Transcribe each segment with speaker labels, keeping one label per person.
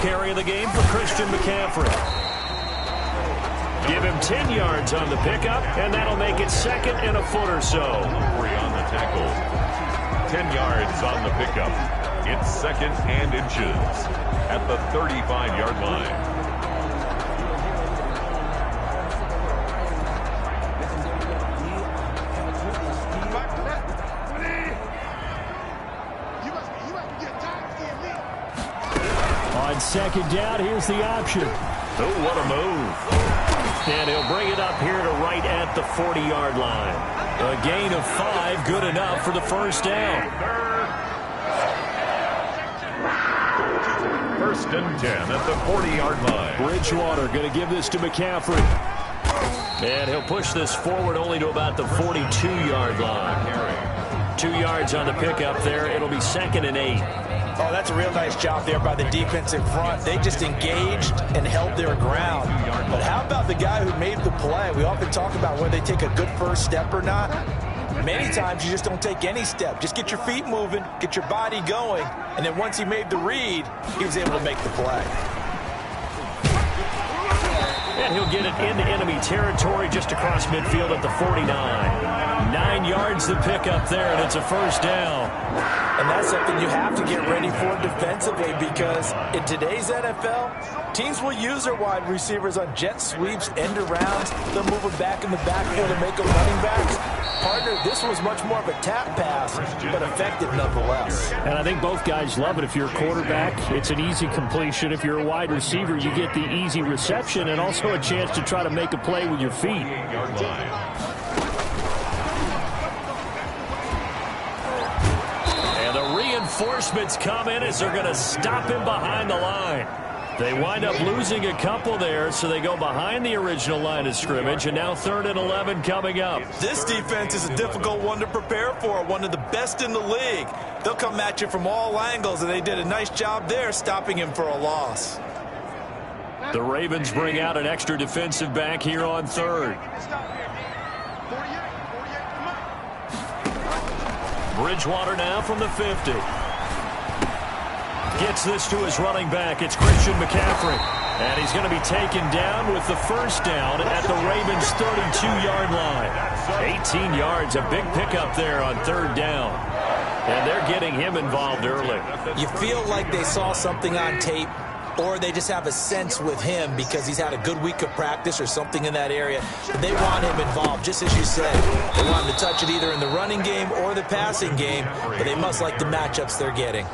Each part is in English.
Speaker 1: carry of the game for Christian McCaffrey. Give him 10 yards on the pickup, and that'll make it second and a foot or so.
Speaker 2: Free on the tackle. 10 yards on the pickup. It's second and inches at the 35-yard line.
Speaker 1: On second down, here's the option. Oh, what a move. And he'll bring it up here to right at the 40-yard line. A gain of 5, good enough for the first down.
Speaker 2: First and 10 at the 40-yard line.
Speaker 1: Bridgewater going to give this to McCaffrey. And he'll push this forward only to about the 42-yard line. 2 yards on the pickup there. It'll be second and 8.
Speaker 3: Oh, that's a real nice job there by the defense in front. They just engaged and held their ground. But how about the guy who made the play? We often talk about whether they take a good first step or not. Many times you just don't take any step. Just get your feet moving, get your body going, and then once he made the read, he was able to make the play.
Speaker 1: And he'll get it into enemy territory just across midfield at the 49. 9 yards to pick up there, and it's a first down.
Speaker 3: And that's something you have to get ready for defensively, because in today's NFL, teams will use their wide receivers on jet sweeps, end arounds. They'll move them back in the backfield and make them running backs. Partner, this was much more of a tap pass, but effective nonetheless.
Speaker 1: And I think both guys love it. If you're a quarterback, it's an easy completion. If you're a wide receiver, you get the easy reception and also a chance to try to make a play with your feet. Reinforcements come in as they're going to stop him behind the line. They wind up losing a couple there, so they go behind the original line of scrimmage, and now 3rd and 11 coming up.
Speaker 3: This defense is a difficult one to prepare for, one of the best in the league. They'll come at you from all angles, and they did a nice job there stopping him for a loss.
Speaker 1: The Ravens bring out an extra defensive back here on 3rd. Bridgewater now from the 50. Gets this to his running back. It's Christian McCaffrey. And he's going to be taken down with the first down at the Ravens' 32-yard line. 18 yards, a big pickup there on 3rd down. And they're getting him involved early.
Speaker 3: You feel like they saw something on tape, or they just have a sense with him because he's had a good week of practice or something in that area. They want him involved, just as you said. They want him to touch it either in the running game or the passing game, but they must like the matchups they're getting.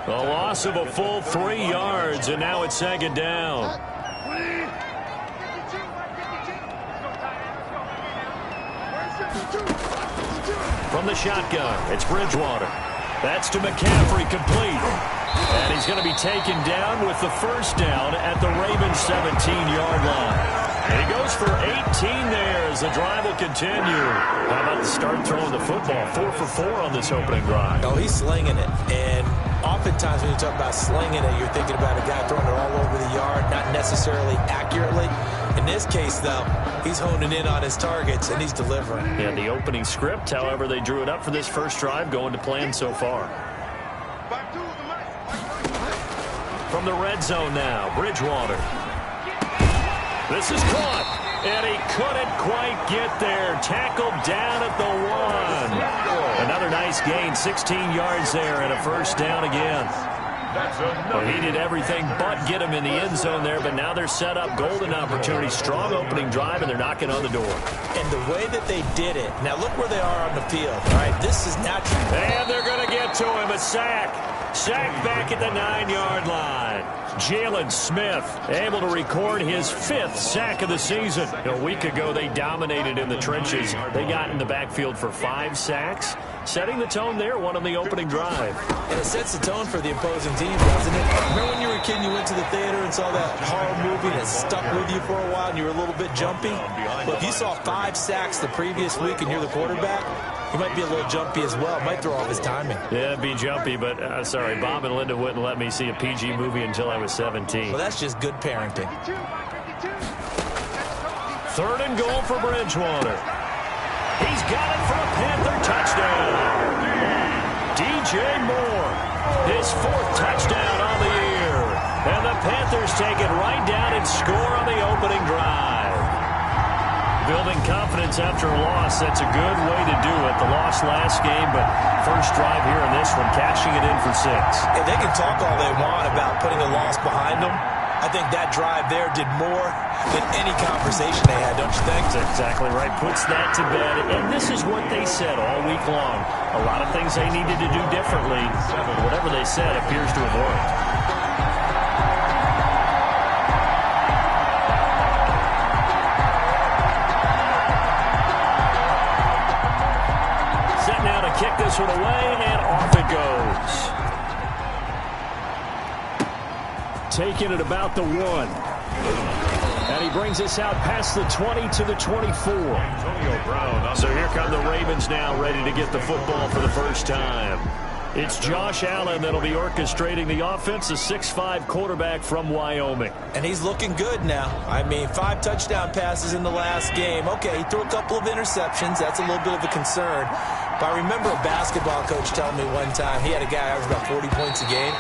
Speaker 1: A loss of a full 3 yards, and now it's 2nd down. From the shotgun, it's Bridgewater. That's to McCaffrey, complete. And he's going to be taken down with the first down at the Ravens' 17-yard line. And he goes for 18 there as the drive will continue. How about the start throwing the football? 4 for 4 on this opening drive.
Speaker 3: Oh, he's slinging it. And oftentimes when you talk about slinging it, you're thinking about a guy throwing it all over the yard, not necessarily accurately. In this case, though, he's honing in on his targets, and he's delivering.
Speaker 1: Yeah, the opening script, however, they drew it up for this first drive, going to plan so far. From the red zone now, Bridgewater. This is caught, and he couldn't quite get there. Tackled down at the 1. Another nice gain, 16 yards there, and a first down again. Well, he did everything but get him in the end zone there, but now they're set up. Golden opportunity, strong opening drive, and they're knocking on the door.
Speaker 3: And the way that they did it, now look where they are on the field. All right, this is natural.
Speaker 1: And they're going to get to him, a sack. Sack back at the 9-yard line. Jalen Smith able to record his 5th sack of the season. A week ago, they dominated in the trenches. They got in the backfield for 5 sacks, setting the tone there, one on the opening drive.
Speaker 3: And it sets the tone for the opposing team, doesn't it? Remember when you were a kid and you went to the theater and saw that horror movie that stuck with you for a while and you were a little bit jumpy? Well, if you saw 5 sacks the previous week and you're the quarterback, he might be a little jumpy as well. Might throw off his timing.
Speaker 1: Yeah, it'd be jumpy, but sorry, Bob and Linda wouldn't let me see a PG movie until I was 17.
Speaker 3: Well, that's just good parenting.
Speaker 1: 3rd and goal for Bridgewater. He's got it for a Panther touchdown. DJ Moore, his 4th touchdown on the year. And the Panthers take it right down and score on the opening drive. Building confidence after a loss, that's a good way to do it. The loss last game, but first drive here in this one, cashing it in for 6.
Speaker 3: And they can talk all they want about putting a loss behind them. I think that drive there did more than any conversation they had, don't you think?
Speaker 1: That's exactly right. Puts that to bed. And this is what they said all week long. A lot of things they needed to do differently. Whatever they said appears to have worked. Set now to kick this one away, and off it goes. Taking it about the 1. And he brings us out past the 20 to the 24. So here come the Ravens now, ready to get the football for the first time. It's Josh Allen that'll be orchestrating the offense, a 6'5" quarterback from Wyoming.
Speaker 3: And he's looking good now. I mean, 5 touchdown passes in the last game. Okay, he threw a couple of interceptions. That's a little bit of a concern. But I remember a basketball coach telling me one time he had a guy average about 40 points a game.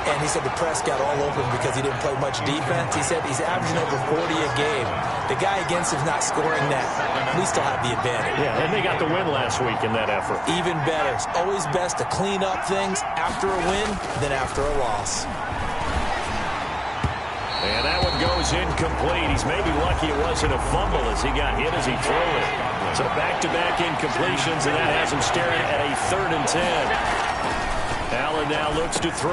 Speaker 3: And he said the press got all over him because he didn't play much defense. He said he's averaging over 40 a game. The guy against him's not scoring that. We still have the advantage.
Speaker 1: Yeah, and they got the win last week in that effort.
Speaker 3: Even better. It's always best to clean up things after a win than after a loss.
Speaker 1: And that one goes incomplete. He's maybe lucky it wasn't a fumble as he got hit as he threw it. So back-to-back incompletions, and that has him staring at a 3rd and 10. Allen now looks to throw.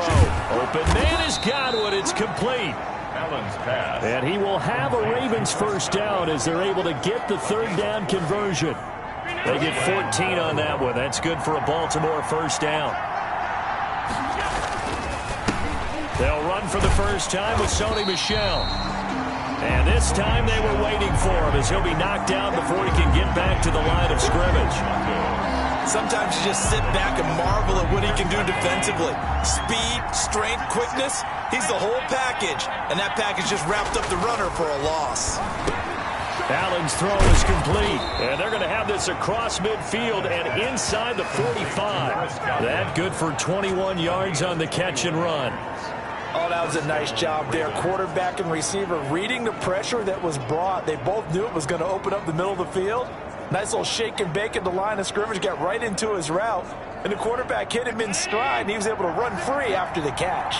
Speaker 1: Open man has got one. It's complete.
Speaker 2: Allen's pass.
Speaker 1: And he will have a Ravens first down as they're able to get the 3rd down conversion. They get 14 on that one. That's good for a Baltimore first down. They'll run for the first time with Sony Michel. And this time they were waiting for him as he'll be knocked down before he can get back to the line of scrimmage.
Speaker 3: Sometimes you just sit back and marvel at what he can do defensively. Speed, strength, quickness. He's the whole package. And that package just wrapped up the runner for a loss.
Speaker 1: Allen's throw is complete. And they're going to have this across midfield and inside the 45. That good for 21 yards on the catch and run.
Speaker 3: Oh, that was a nice job there. Quarterback and receiver reading the pressure that was brought. They both knew it was going to open up the middle of the field. Nice little shake and bake at the line of scrimmage, got right into his route. And the quarterback hit him in stride, and he was able to run free after the catch.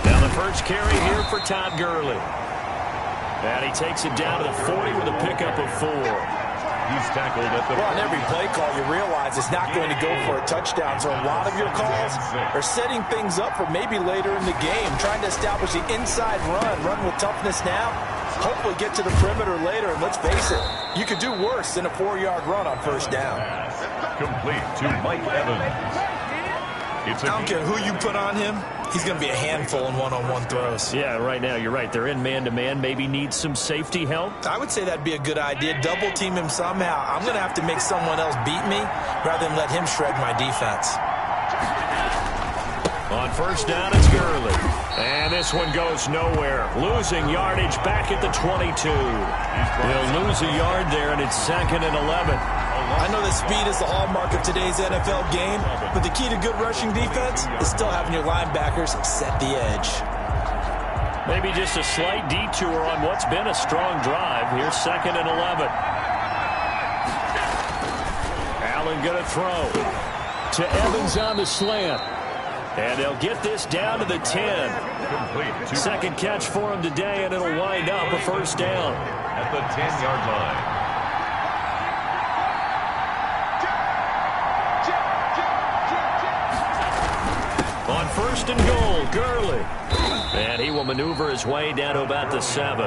Speaker 1: Now the first carry here for Todd Gurley. And he takes it down to the 40 with a pickup of 4.
Speaker 2: He's tackled at the...
Speaker 3: Well, on every play call, you realize it's not going to go for a touchdown. So a lot of your calls are setting things up for maybe later in the game, trying to establish the inside run with toughness now, hopefully get to the perimeter later. And let's face it, you could do worse than a 4-yard run on first down.
Speaker 2: Complete to Mike Evans.
Speaker 3: I don't care who you put on him. He's going to be a handful in one-on-one throws.
Speaker 1: Yeah, right now, you're right. They're in man-to-man. Maybe needs some safety help.
Speaker 3: I would say that'd be a good idea. Double team him somehow. I'm going to have to make someone else beat me rather than let him shred my defense.
Speaker 1: On first down, it's Gurley. And this one goes nowhere. Losing yardage back at the 22. He'll lose a yard there, and it's 2nd and 11.
Speaker 3: I know that speed is the hallmark of today's NFL game, but the key to good rushing defense is still having your linebackers set the edge.
Speaker 1: Maybe just a slight detour on what's been a strong drive. Here's 2nd and 11. Allen going to throw to Evans on the slant. And they'll get this down to the 10. Second catch for him today, and it'll wind up a first down.
Speaker 2: At the 10-yard line.
Speaker 1: On first and goal, Gurley. And he will maneuver his way down to about the 7.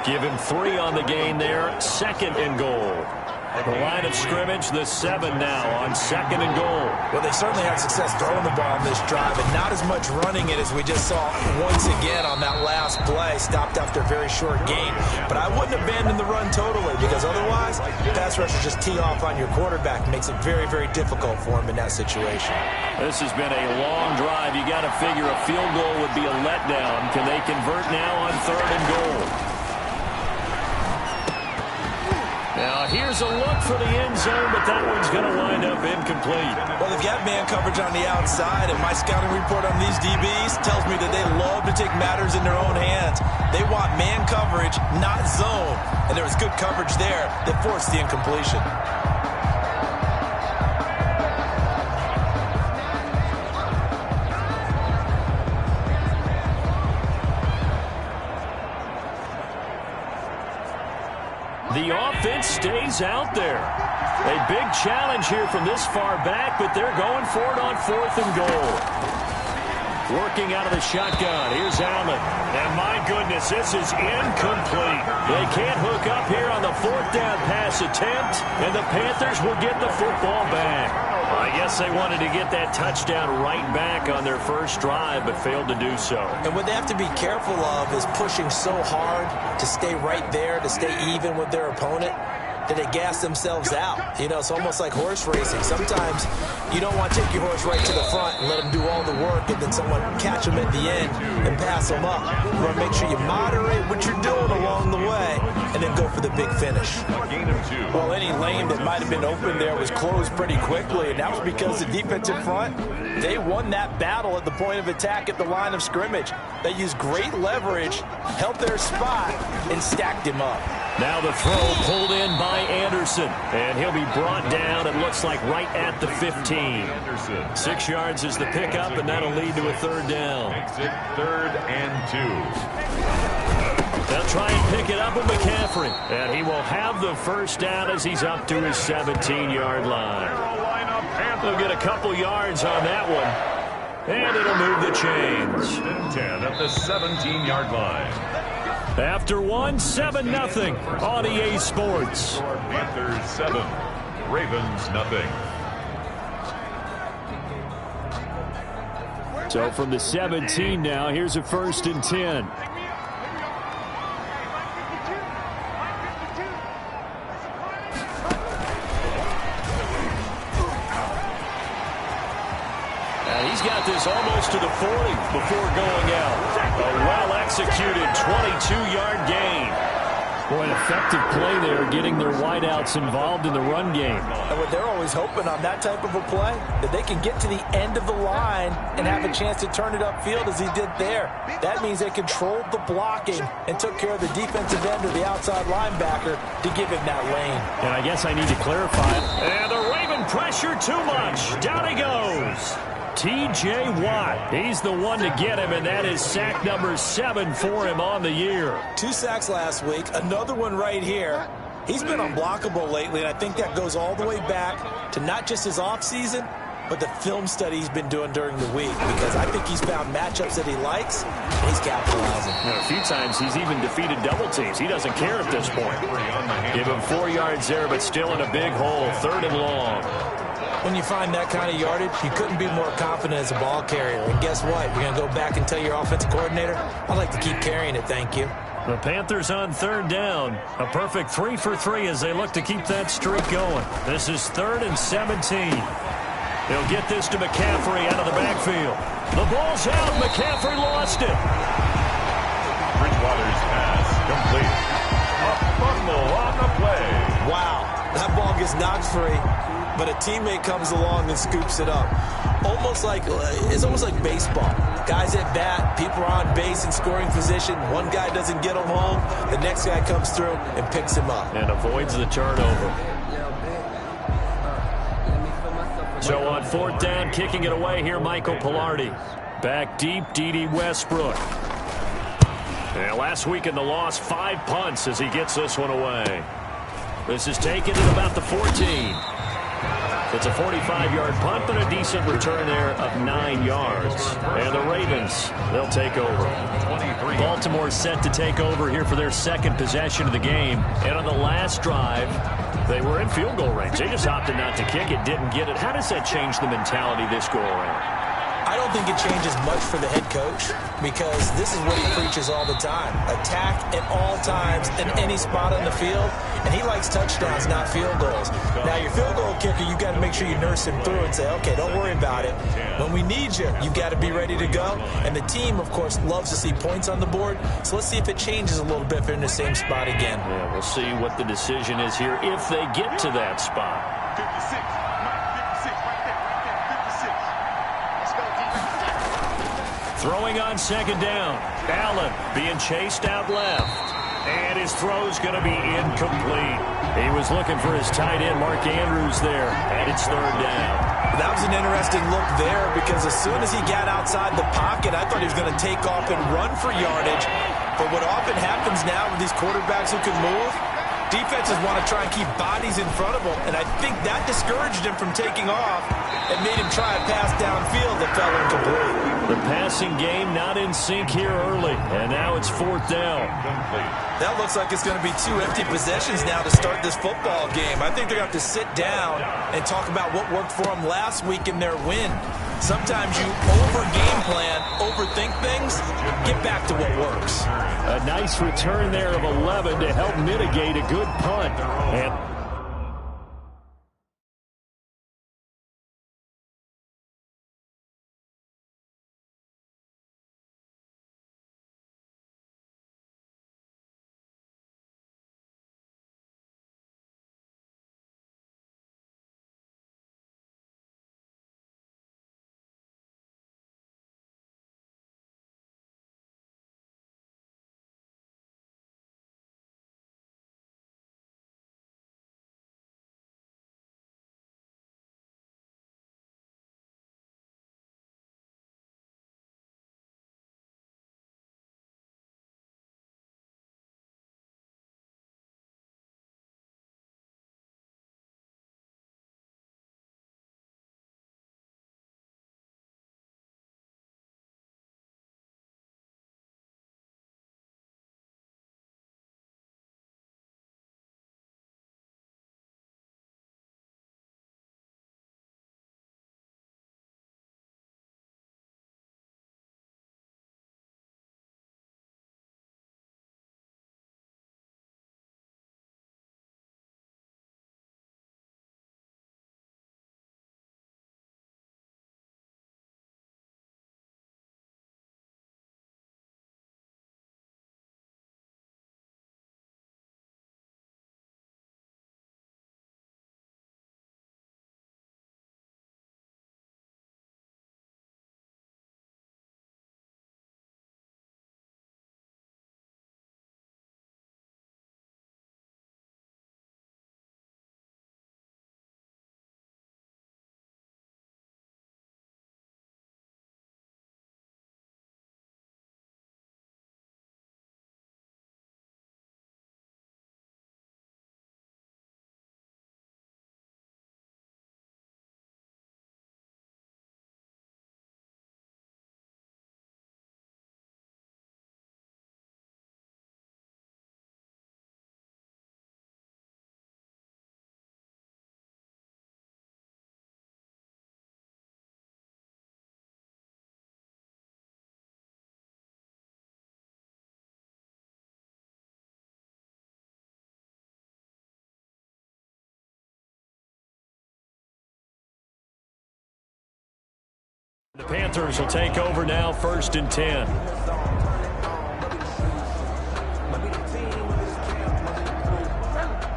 Speaker 1: Give him 3 on the gain there. 2nd and goal. The line of scrimmage, the 7 now on 2nd and goal.
Speaker 3: Well, they certainly had success throwing the ball on this drive, and not as much running it as we just saw once again on that last play. Stopped after a very short gain. But I wouldn't abandon the run totally, because otherwise, pass rushers just tee off on your quarterback. Makes it very, very difficult for him in that situation.
Speaker 1: This has been a long drive. You got to figure a field goal would be a letdown. Can they convert now on 3rd and goal? Now Here's a look for the end zone, but that one's going to wind up incomplete.
Speaker 3: Well, they've got man coverage on the outside, and my scouting report on these DBs tells me that they love to take matters in their own hands. They want man coverage, not zone. And there was good coverage there that forced the incompletion.
Speaker 1: The offense stays out there. A big challenge here from this far back, but they're going for it on 4th and goal. Working out of the shotgun. Here's Allen. And my goodness, this is incomplete. They can't hook up here on the 4th down pass attempt, and the Panthers will get the football back. I guess they wanted to get that touchdown right back on their first drive, but failed to do so.
Speaker 3: And what they have to be careful of is pushing so hard to stay right there, to stay even with their opponent, that they gas themselves out. You know, it's almost like horse racing. Sometimes you don't want to take your horse right to the front and let them do all the work, and then someone catch them at the end and pass them up. You want to make sure you moderate what you're doing along the way and then go for the big finish. Well, any lane that might have been open there was closed pretty quickly, and that was because the defensive front, they won that battle at the point of attack at the line of scrimmage. They used great leverage, held their spot, and stacked him up.
Speaker 1: Now the throw pulled in by Anderson, and he'll be brought down, it looks like, right at the 15. 6 yards is the pickup, and that'll lead to a 3rd down.
Speaker 2: Makes it 3rd and 2.
Speaker 1: They'll try and pick it up with McCaffrey, and he will have the first down as he's up to his 17-yard line. They'll get a couple yards on that one, and it'll move the chains.
Speaker 2: 10 at the 17-yard line.
Speaker 1: After 7-0 on EA Sports.
Speaker 2: Panthers 7, Ravens nothing.
Speaker 1: So from the 17 now, here's a 1st and 10. He's got this almost to the 40 before going out. A well-executed 22-yard gain. Boy, an effective play there, getting their wideouts involved in the run game.
Speaker 3: And what they're always hoping on that type of a play, that they can get to the end of the line and have a chance to turn it upfield as he did there. That means they controlled the blocking and took care of the defensive end or the outside linebacker to give him that lane.
Speaker 1: And I guess I need to clarify. And the Raven pressure too much. Down he goes. T.J. Watt, he's the one to get him, and that is sack number 7 for him on the year.
Speaker 3: 2 sacks last week, another one right here. He's been unblockable lately, and I think that goes all the way back to not just his offseason, but the film study he's been doing during the week, because I think he's found matchups that he likes, and he's capitalizing.
Speaker 1: A few times he's even defeated double teams. He doesn't care at this point. Give him 4 yards there, but still in a big hole, 3rd and long.
Speaker 3: When you find that kind of yardage, you couldn't be more confident as a ball carrier. And guess what? You're going to go back and tell your offensive coordinator, I'd like to keep carrying it, thank you.
Speaker 1: The Panthers on 3rd down. A perfect 3 for 3 as they look to keep that streak going. This is 3rd and 17. They'll get this to McCaffrey out of the backfield. The ball's out. McCaffrey lost it.
Speaker 2: Bridgewater's pass complete. A fumble on the play.
Speaker 3: Wow. That ball gets knocked free, but a teammate comes along and scoops it up. It's almost like baseball. Guys at bat, people are on base in scoring position. One guy doesn't get him home. The next guy comes through and picks him up.
Speaker 1: And avoids the turnover. So on 4th down, kicking it away here, Michael Pilardi. Back deep, D.D. Westbrook. And last week in the loss, 5 punts as he gets this one away. This is taken at about the 14. It's a 45-yard punt, but a decent return there of 9 yards. And the Ravens, they'll take over. Baltimore set to take over here for their 2nd possession of the game. And on the last drive, they were in field goal range. They just opted not to kick it, didn't get it. How does that change the mentality this go around?
Speaker 3: I don't think it changes much for the head coach because this is what he preaches all the time. Attack at all times in any spot on the field, and he likes touchdowns, not field goals. Now, your field goal kicker, you got to make sure you nurse him through and say, okay, don't worry about it. When we need you, you got to be ready to go. And the team, of course, loves to see points on the board, so let's see if it changes a little bit if they're in the same spot again.
Speaker 1: Yeah, we'll see what the decision is here if they get to that spot.
Speaker 4: 56. Right there. 56. Let's go, defense.
Speaker 1: Throwing on second down. Allen being chased out left. And his throw's going to be incomplete. He was looking for his tight end, Mark Andrews, there. And it's third down.
Speaker 3: That was an interesting look there because as soon as he got outside the pocket, I thought he was going to take off and run for yardage. But what often happens now with these quarterbacks who can move, defenses want to try and keep bodies in front of them, and I think that discouraged him from taking off and made him try a pass downfield that fell incomplete.
Speaker 1: The passing game not in sync here early, and now it's fourth down.
Speaker 3: That looks like it's going to be 2 empty possessions now to start this football game. I think they're going to have to sit down and talk about what worked for them last week in their win. Sometimes you over-game plan, overthink things, get back to what works.
Speaker 1: A nice return there of 11 to help mitigate a good punt. And the Panthers will take over now, 1st and 10.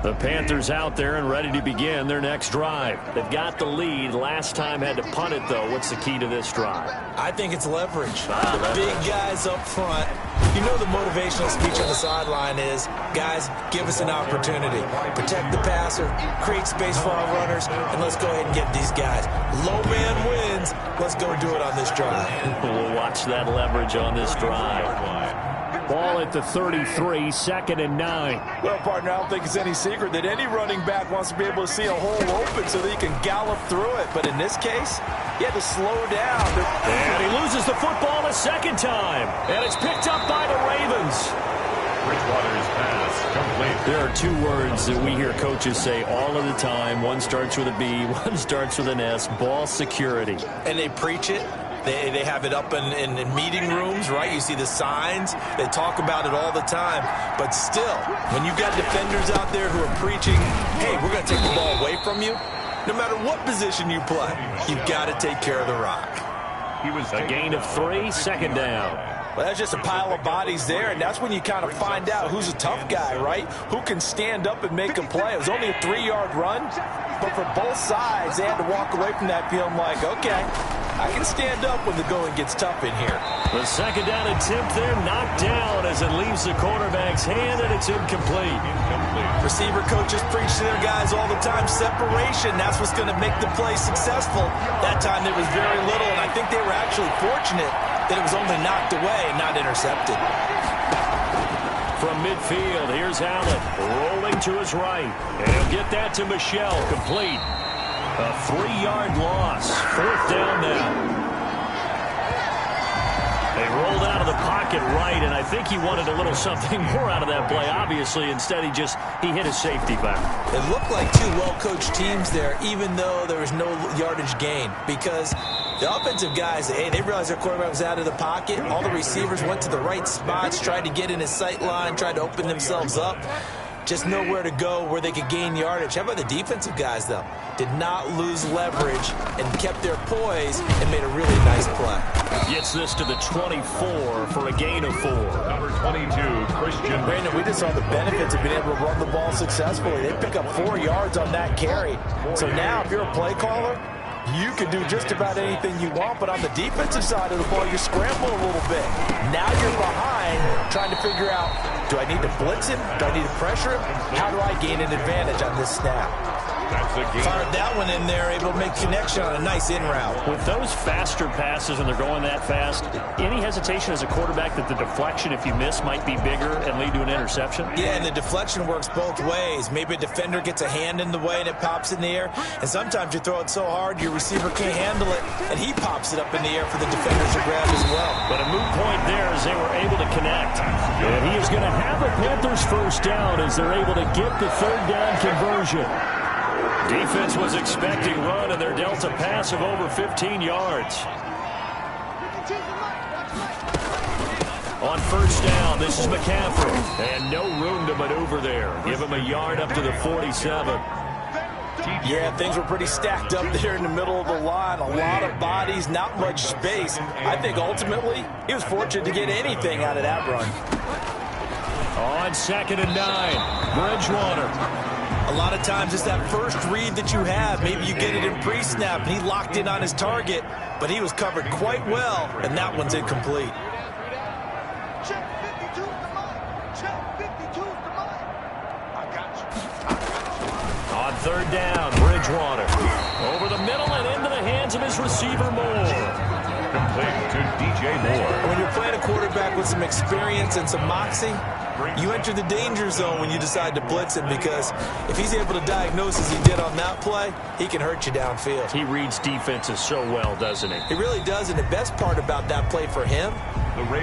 Speaker 1: The Panthers out there and ready to begin their next drive. They've got the lead. Last time had to punt it, though. What's the key to this drive?
Speaker 3: I think it's leverage. The big guys up front. You know the motivational speech on the sideline is, guys, give us an opportunity. Protect the passer, create space for our runners, and let's go ahead and get these guys. Low man wins. Let's go do it on this drive.
Speaker 1: We'll watch that leverage on this drive. Ball at the 33, 2nd and 9.
Speaker 3: Well, partner, I don't think it's any secret that any running back wants to be able to see a hole open so that he can gallop through it. But in this case, he had to slow down.
Speaker 1: And he loses the football a second time. And it's picked up by the Ravens.
Speaker 2: Bridgewater's pass complete.
Speaker 1: There are 2 words that we hear coaches say all of the time. One starts with a B, one starts with an S. Ball security.
Speaker 3: And they preach it. They have it up in meeting rooms, right? You see the signs. They talk about it all the time. But still, when you got defenders out there who are preaching, hey, we're going to take the ball away from you, no matter what position you play, you've got to take care of the rock.
Speaker 1: He was a gain of 3, second down.
Speaker 3: Well, that's just a pile of bodies there, and that's when you kind of find out who's a tough guy, right? Who can stand up and make a play. It was only a 3-yard run, but for both sides, they had to walk away from that feeling like, okay, I can stand up when the going gets tough in here.
Speaker 1: The second down attempt there knocked down as it leaves the quarterback's hand, and it's incomplete.
Speaker 3: Receiver coaches preach to their guys all the time, separation, that's what's going to make the play successful. That time there was very little, and I think they were actually fortunate that it was only knocked away and not intercepted.
Speaker 1: From midfield, here's Allen rolling to his right, and he'll get that to Michel, complete. A 3-yard loss, 4th down now. They rolled out of the pocket right, and I think he wanted a little something more out of that play. Obviously, instead he hit his safety back.
Speaker 3: It looked like two well-coached teams there, even though there was no yardage gain, because the offensive guys, hey, they realized their quarterback was out of the pocket. All the receivers went to the right spots, tried to get in his sight line, tried to open themselves up. Just nowhere to go where they could gain yardage. How about the defensive guys, though? Did not lose leverage and kept their poise and made a really nice play.
Speaker 1: Gets this to the 24 for a gain of 4.
Speaker 2: Number 22, Christian.
Speaker 3: Brandon, we just saw the benefits of being able to run the ball successfully. They pick up 4 yards on that carry. So now if you're a play caller, you can do just about anything you want, but on the defensive side of the ball, you're scrambling a little bit. Now you're behind trying to figure out, do I need to blitz him? Do I need to pressure him? How do I gain an advantage on this snap?
Speaker 2: That's a gain.
Speaker 3: Fired that one in there, able to make connection on a nice in route.
Speaker 1: With those faster passes and they're going that fast, any hesitation as a quarterback that the deflection, if you miss, might be bigger and lead to an interception?
Speaker 3: Yeah, and the deflection works both ways. Maybe a defender gets a hand in the way and it pops in the air, and sometimes you throw it so hard your receiver can't handle it, and he pops it up in the air for the defenders to grab as well.
Speaker 1: But a moot point there as they were able to connect. And he is going to have the Panthers first down as they're able to get the 3rd down conversion. Defense was expecting run, and they're dealt a pass of over 15 yards. On first down, this is McCaffrey. And no room to maneuver there. Give him a yard up to the 47.
Speaker 3: Yeah, things were pretty stacked up there in the middle of the line. A lot of bodies, not much space. I think ultimately he was fortunate to get anything out of that run.
Speaker 1: On 2nd and 9, Bridgewater.
Speaker 3: A lot of times it's that first read that you have. Maybe you get it in pre-snap, and he locked in on his target, but he was covered quite well, and that one's incomplete.
Speaker 4: Check 52 to mine. Check 52 to mine. I got you.
Speaker 1: On 3rd down, Bridgewater. Over the middle and into the hands of his receiver, Moore.
Speaker 2: Complete to DJ Moore.
Speaker 3: When you're playing a quarterback with some experience and some moxie, you enter the danger zone when you decide to blitz him, because if he's able to diagnose as he did on that play, he can hurt you downfield.
Speaker 1: He reads defenses so well, doesn't he?
Speaker 3: He really does, and the best part about that play for him,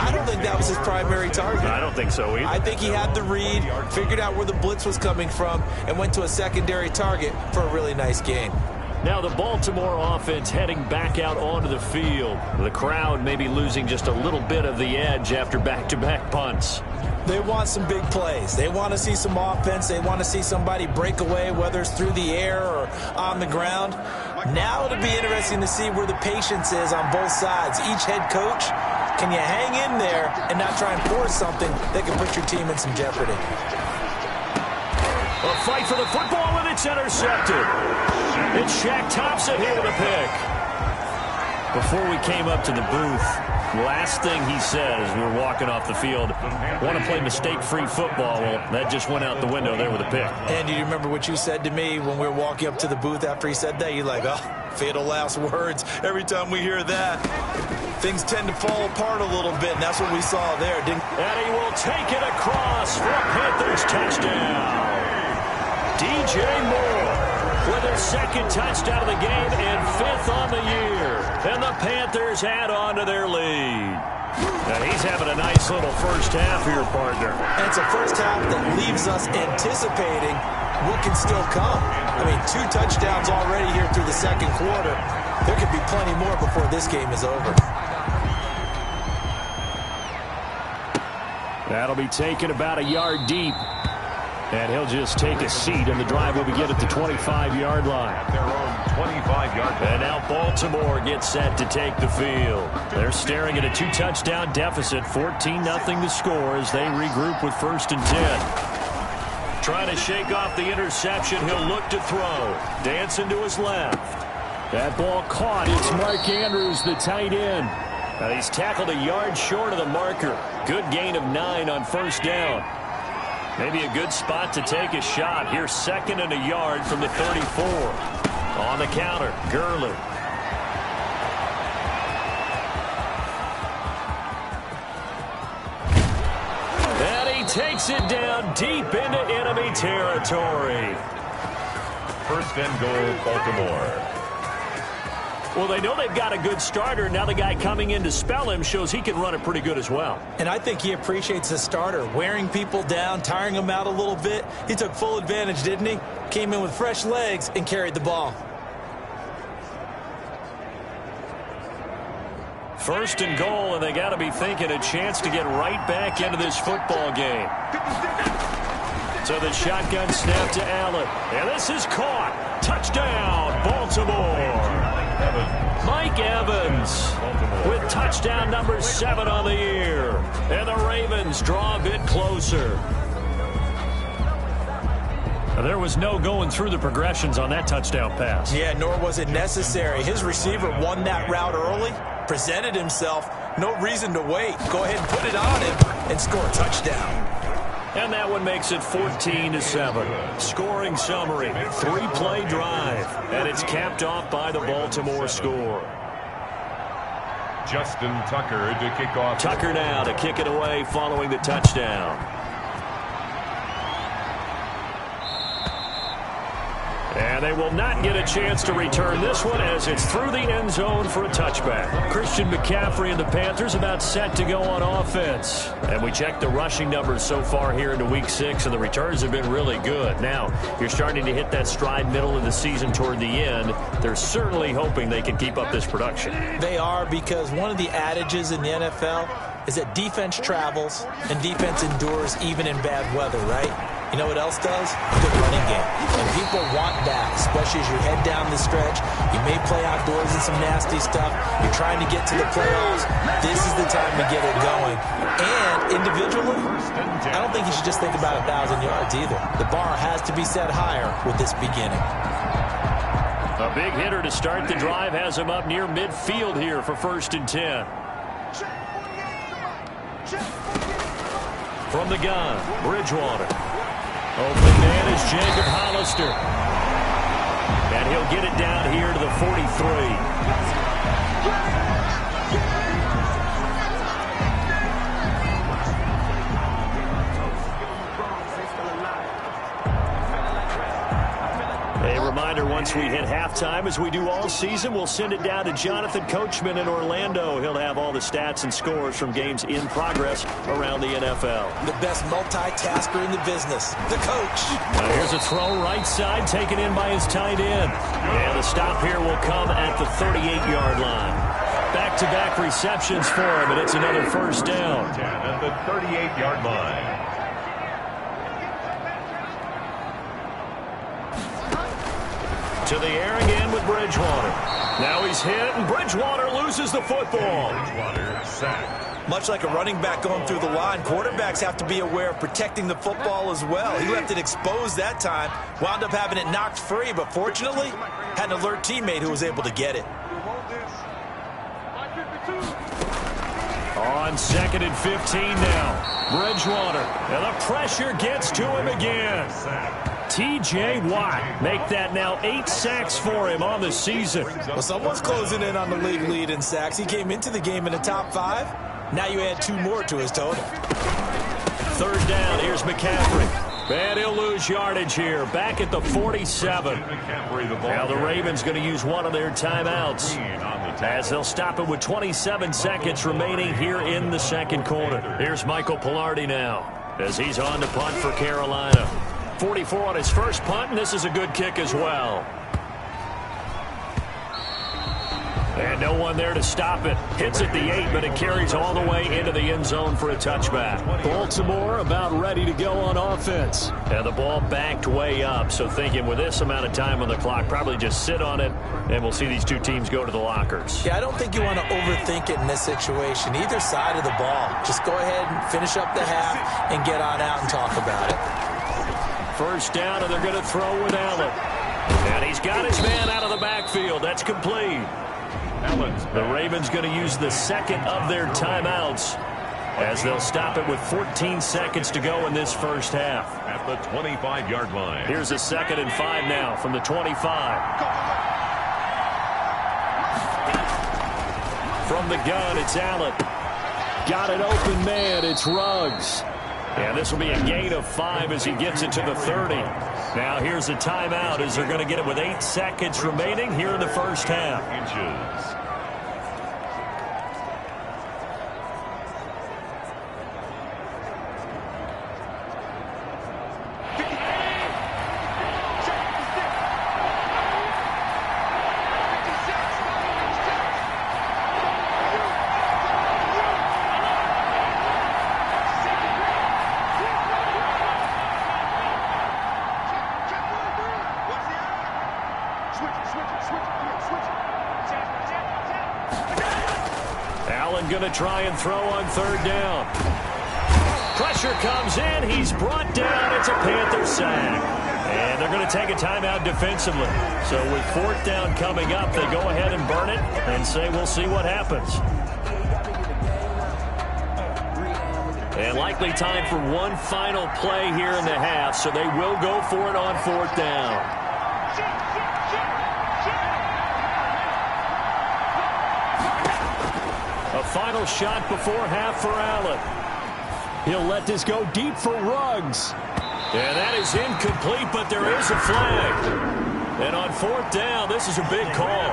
Speaker 3: I don't think that was his primary target.
Speaker 1: I don't think so either.
Speaker 3: I think he had the read, figured out where the blitz was coming from, and went to a secondary target for a really nice gain.
Speaker 1: Now the Baltimore offense heading back out onto the field. The crowd maybe losing just a little bit of the edge after back-to-back punts.
Speaker 3: They want some big plays. They want to see some offense. They want to see somebody break away, whether it's through the air or on the ground. Now it'll be interesting to see where the patience is on both sides. Each head coach, can you hang in there and not try and force something that can put your team in some jeopardy?
Speaker 1: A fight for the football, and it's intercepted. It's Shaq Thompson here with a pick. Before we came up to the booth, last thing he said as we were walking off the field, want to play mistake-free football. Well, that just went out the window there with a pick.
Speaker 3: And do you remember what you said to me when we were walking up to the booth after he said that? You're like, oh, fatal last words. Every time we hear that, things tend to fall apart a little bit, and that's what we saw there. And
Speaker 1: he will take it across for a Panthers touchdown. DJ Moore with his 2nd touchdown of the game and 5th on the year. And the Panthers add on to their lead. Now he's having a nice little first half here, partner.
Speaker 3: And it's a first half that leaves us anticipating what can still come. I mean, 2 touchdowns already here through the 2nd quarter. There could be plenty more before this game is over.
Speaker 1: That'll be taken about a yard deep. And he'll just take a seat, and the drive will begin at the 25-yard line.
Speaker 2: At their own 25-yard line.
Speaker 1: And now Baltimore gets set to take the field. They're staring at a 2-touchdown deficit, 14-0 the score as they regroup with 1st and 10. Trying to shake off the interception, he'll look to throw. Dancing to his left. That ball caught. It's Mark Andrews, the tight end. Now he's tackled a yard short of the marker. Good gain of 9 on 1st down. Maybe a good spot to take a shot. Here's 2nd and a yard from the 34. On the counter, Gurley. And he takes it down deep into enemy territory.
Speaker 2: 1st and goal, Baltimore.
Speaker 1: Well, they know they've got a good starter. Now the guy coming in to spell him shows he can run it pretty good as well.
Speaker 3: And I think he appreciates the starter, wearing people down, tiring them out a little bit. He took full advantage, didn't he? Came in with fresh legs and carried the ball.
Speaker 1: 1st and goal, and they got to be thinking a chance to get right back into this football game. So the shotgun snap to Allen. And this is caught. Touchdown, Baltimore. Mike Evans with touchdown number 7 on the year. And the Ravens draw a bit closer. Now, there was no going through the progressions on that touchdown pass.
Speaker 3: Yeah, nor was it necessary. His receiver won that route early, presented himself. No reason to wait. Go ahead and put it on him and score a touchdown.
Speaker 1: And that one makes it 14-7. Scoring summary, 3-play drive. And it's capped off by the Baltimore score.
Speaker 2: Justin Tucker to kick off.
Speaker 1: Tucker now to kick it away following the touchdown. And they will not get a chance to return this one as it's through the end zone for a touchback. Christian McCaffrey and the Panthers about set to go on offense. And we checked the rushing numbers so far here into Week 6, and the returns have been really good. Now, you're starting to hit that stride middle of the season toward the end. They're certainly hoping they can keep up this production.
Speaker 3: They are, because one of the adages in the NFL is that defense travels and defense endures even in bad weather, right? You know what else does? A good running game. And people want that, especially as you head down the stretch. You may play outdoors in some nasty stuff. You're trying to get to the playoffs. This is the time to get it going. And individually, I don't think you should just think about 1,000 yards either. The bar has to be set higher with this beginning.
Speaker 1: A big hitter to start the drive has him up near midfield here for 1st and 10. From the gun, Bridgewater. Opening man is Jacob Hollister. And he'll get it down here to the 43. A reminder, once we hit halftime, as we do all season, we'll send it down to Jonathan Coachman in Orlando. He'll have all the stats and scores from games in progress around the NFL.
Speaker 3: The best multitasker in the business, the coach.
Speaker 1: Now here's a throw right side, taken in by his tight end. And the stop here will come at the 38-yard line. Back-to-back receptions for him, and it's another 1st down.
Speaker 2: At the 38-yard line.
Speaker 1: To the air again with Bridgewater. Now he's hit, and Bridgewater loses the football.
Speaker 2: Bridgewater sacked.
Speaker 3: Much like a running back going through the line, quarterbacks have to be aware of protecting the football as well. He left it exposed that time, wound up having it knocked free, but fortunately, had an alert teammate who was able to get it.
Speaker 1: On 2nd and 15 now. Bridgewater, and the pressure gets to him again. T.J. Watt make that now 8 sacks for him on the season.
Speaker 3: Well, someone's closing in on the league lead in sacks. He came into the game in the top 5. Now you add 2 more to his total.
Speaker 1: 3rd down, here's McCaffrey. And he'll lose yardage here, back at the 47. Now the Ravens going to use one of their timeouts, as they'll stop it with 27 seconds remaining here in the 2nd quarter. Here's Michael Pilardi now, as he's on to punt for Carolina. 44 on his first punt, and this is a good kick as well. And no one there to stop it. Hits at the 8, but it carries all the way into the end zone for a touchback.
Speaker 5: Baltimore about ready to go on offense.
Speaker 1: And the ball backed way up, so thinking with this amount of time on the clock, probably just sit on it, and we'll see these two teams go to the lockers.
Speaker 3: Yeah, I don't think you want to overthink it in this situation. Either side of the ball. Just go ahead and finish up the half and get on out and talk about it.
Speaker 1: First down, and they're going to throw with Allen. And he's got his man out of the backfield. That's complete. The Ravens going to use the second of their timeouts as they'll stop it with 14 seconds to go in this first half.
Speaker 2: At the 25-yard line.
Speaker 1: Here's a 2nd and 5 now from the 25. From the gun, it's Allen.
Speaker 5: Got an open man. It's Ruggs.
Speaker 1: And this will be a gain of 5 as he gets it to the 30. Now here's a timeout as they're going to get it with 8 seconds remaining here in the first half.
Speaker 2: Inches.
Speaker 1: Going to try and throw on 3rd down. Pressure comes in. He's brought down. It's a Panther sack. And they're going to take a timeout defensively. So with 4th down coming up, they go ahead and burn it and say we'll see what happens. And likely time for one final play here in the half, so they will go for it on 4th down. A final shot before half for Allen.
Speaker 5: He'll let this go deep for Ruggs.
Speaker 1: And that is incomplete, but there is a flag. And on 4th down, this is a big call.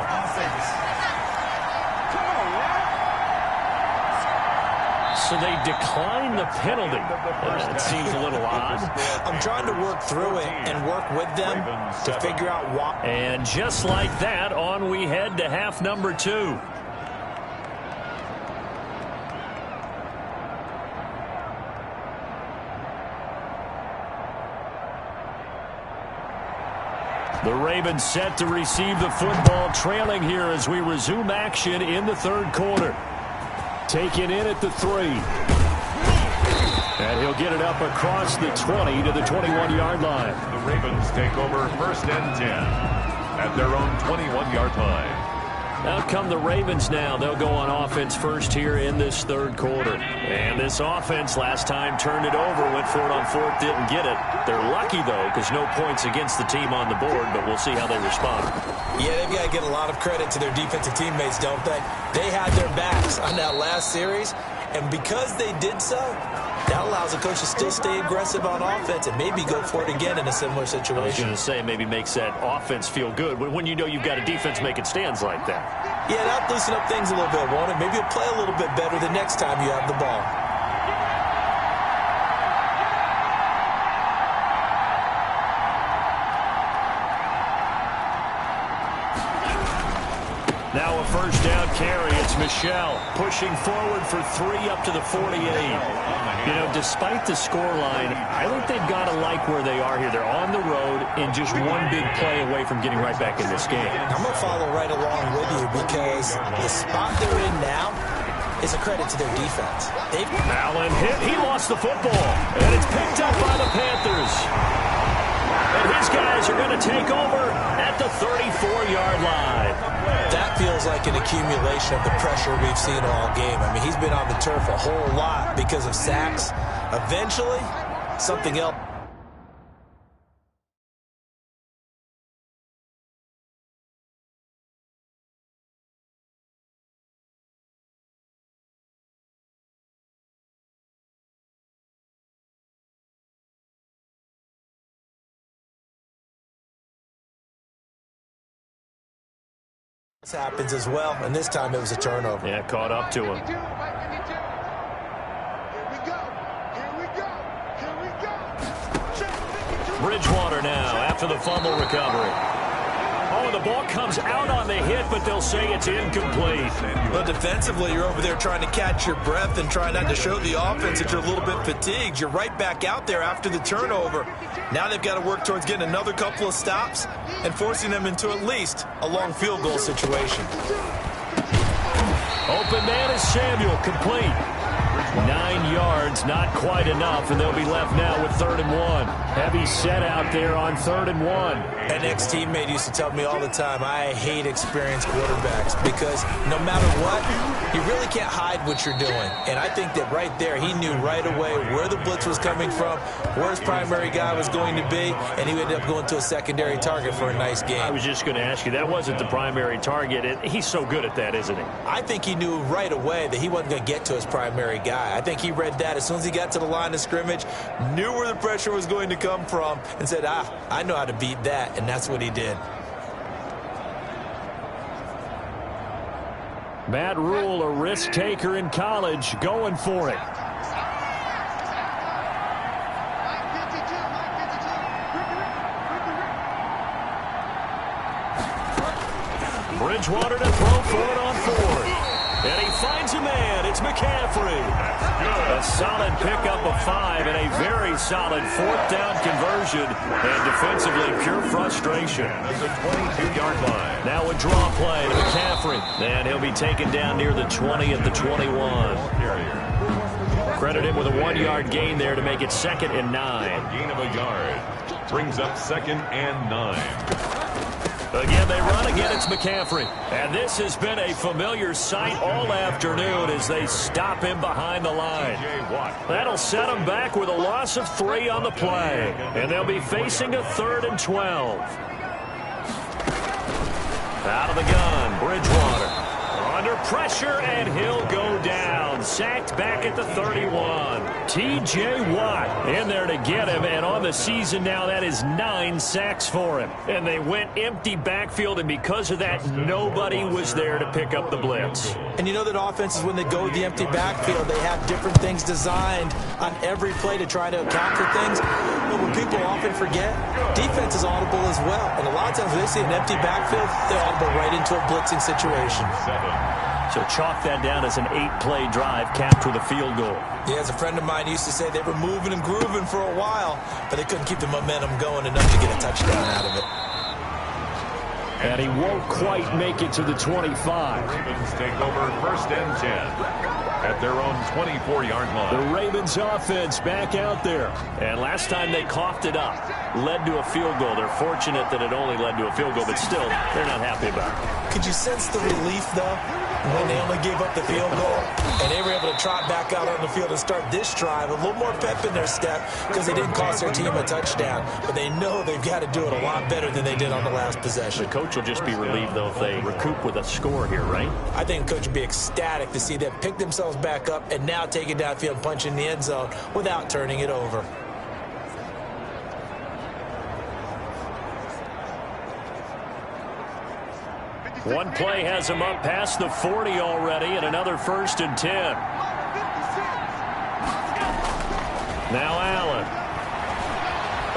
Speaker 1: So they decline the penalty. That seems a little odd.
Speaker 3: I'm trying to work through it and work with them to figure out why.
Speaker 1: And just like that, on we head to half number 2. The Ravens set to receive the football, trailing here as we resume action in the 3rd quarter.
Speaker 5: Taken in at the 3.
Speaker 1: And he'll get it up across the 20 to the 21-yard line.
Speaker 2: The Ravens take over 1st and 10 at their own 21-yard line.
Speaker 1: Out come the Ravens now. They'll go on offense first here in this 3rd quarter. And this offense last time turned it over, went for it on 4th, didn't get it. They're lucky, though, because no points against the team on the board, but we'll see how they respond.
Speaker 3: Yeah, they've got to get a lot of credit to their defensive teammates, don't they? They had their backs on that last series, and because they did so, that allows the coach to still stay aggressive on offense and maybe go for it again in a similar situation.
Speaker 1: I was going to say, maybe makes that offense feel good when you know you've got a defense making stands like that.
Speaker 3: Yeah, that'll loosen up things a little bit, won't it? Maybe you'll play a little bit better the next time you have the ball.
Speaker 1: Now a first down carry. It's Michel pushing forward for 3 up to the 48. You know, despite the scoreline, I think they've got to like where they are here. They're on the road and just one big play away from getting right back in this game.
Speaker 3: I'm going to follow right along with you because the spot they're in now is a credit to their defense.
Speaker 1: Allen hit. He lost the football. And it's picked up by the Panthers. And his guys are going to take over at the 34-yard line.
Speaker 3: That feels like an accumulation of the pressure we've seen all game. I mean, he's been on the turf a whole lot because of sacks. Eventually, something else. Happens as well, and this time it was a turnover.
Speaker 1: Yeah, caught up to him. Bridgewater now after the fumble recovery. Oh, the ball comes out on the hit, but they'll say it's incomplete.
Speaker 3: But defensively, you're over there trying to catch your breath and trying not to show the offense that you're a little bit fatigued. You're right back out there after the turnover. Now they've got to work towards getting another couple of stops and forcing them into at least a long field goal situation.
Speaker 1: Open man is Samuel, complete. 9 yards, not quite enough, and they'll be left now with 3rd and 1. Heavy set out there on 3rd and 1.
Speaker 3: An ex-teammate used to tell me all the time, I hate experienced quarterbacks because no matter what, you really can't hide what you're doing. And I think that right there, he knew right away where the blitz was coming from, where his primary guy was going to be, and he ended up going to a secondary target for a nice game.
Speaker 1: I was just going to ask you, that wasn't the primary target. He's so good at that, isn't he?
Speaker 3: I think he knew right away that he wasn't going to get to his primary guy. I think he read that as soon as he got to the line of scrimmage, knew where the pressure was going to come from, and said, I know how to beat that, and that's what he did.
Speaker 1: Matt Rule, a risk taker in college, going for it. Bridgewater to throw for it on 4th. And he finds a man. It's McCaffrey. A solid pickup of 5 and a very solid 4th down conversion. And defensively, pure frustration.
Speaker 2: At the 22-yard line.
Speaker 1: Now a draw play to McCaffrey. And he'll be taken down near the 20 at the 21. Credit him with a 1-yard gain there to make it 2nd and 9.
Speaker 2: Gain of a yard. Brings up 2nd and 9.
Speaker 1: Again, they run. Again, it's McCaffrey. And this has been a familiar sight all afternoon as they stop him behind the line. That'll set them back with a loss of 3 on the play. And they'll be facing a 3rd and 12. Out of the gun, Bridgewater. Under pressure, and he'll go down. Sacked back at the 31. T.J. Watt in there to get him, and on the season now, that is 9 sacks for him. And they went empty backfield, and because of that, nobody was there to pick up the blitz.
Speaker 3: And you know that offenses, when they go with the empty backfield, they have different things designed on every play to try to account for things. But what people often forget, defense is audible as well. And a lot of times when they see an empty backfield, they audible right into a blitzing situation.
Speaker 1: So chalk that down as an 8-play drive capped with a field goal.
Speaker 3: Yeah, as a friend of mine used to say, they were moving and grooving for a while, but they couldn't keep the momentum going enough to get a touchdown out of it.
Speaker 1: And he won't quite make it to the 25.
Speaker 2: Ravens take over 1st and 10 at their own 24-yard line.
Speaker 1: The Ravens offense back out there. And last time they coughed it up, led to a field goal. They're fortunate that it only led to a field goal, but still, they're not happy about it.
Speaker 3: Could you sense the relief, though, when they only gave up the field goal and they were able to trot back out on the field and start this drive a little more pep in their step because they didn't cost their team a touchdown, but they know they've got to do it a lot better than they did on the last possession.
Speaker 1: The coach will just be relieved, though, if they recoup with a score here, right?
Speaker 3: I think the coach would be ecstatic to see them pick themselves back up and now take it downfield and punch in the end zone without turning it over.
Speaker 1: One play has him up past the 40 already, and another 1st and 10. Now Allen.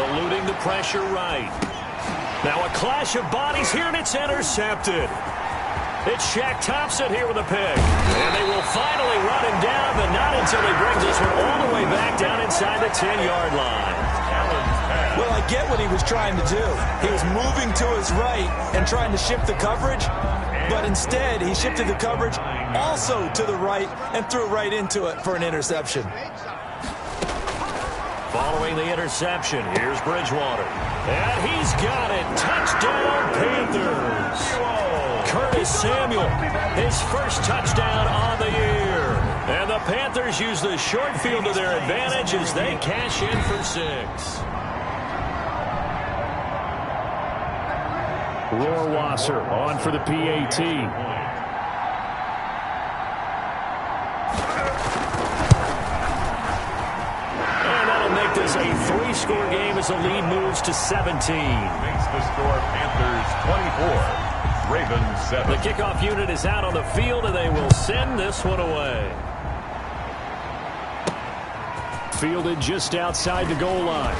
Speaker 1: Eluding the pressure right. Now a clash of bodies here, and it's intercepted. It's Shaq Thompson here with a pick. And they will finally run him down, but not until he brings this one all the way back down inside the 10-yard line.
Speaker 3: Well, I get what he was trying to do. He was moving to his right and trying to shift the coverage, but instead he shifted the coverage also to the right and threw right into it for an interception.
Speaker 1: Following the interception, here's Bridgewater. And he's got it. Touchdown, Panthers. Curtis Samuel, his first touchdown on the year. And the Panthers use the short field to their advantage as they cash in for 6. Rohrwasser on for the PAT. And that'll make this a 3-score game as the lead moves to 17.
Speaker 2: Makes the score Panthers 24, Ravens 7.
Speaker 1: The kickoff unit is out on the field, and they will send this one away. Fielded just outside the goal line.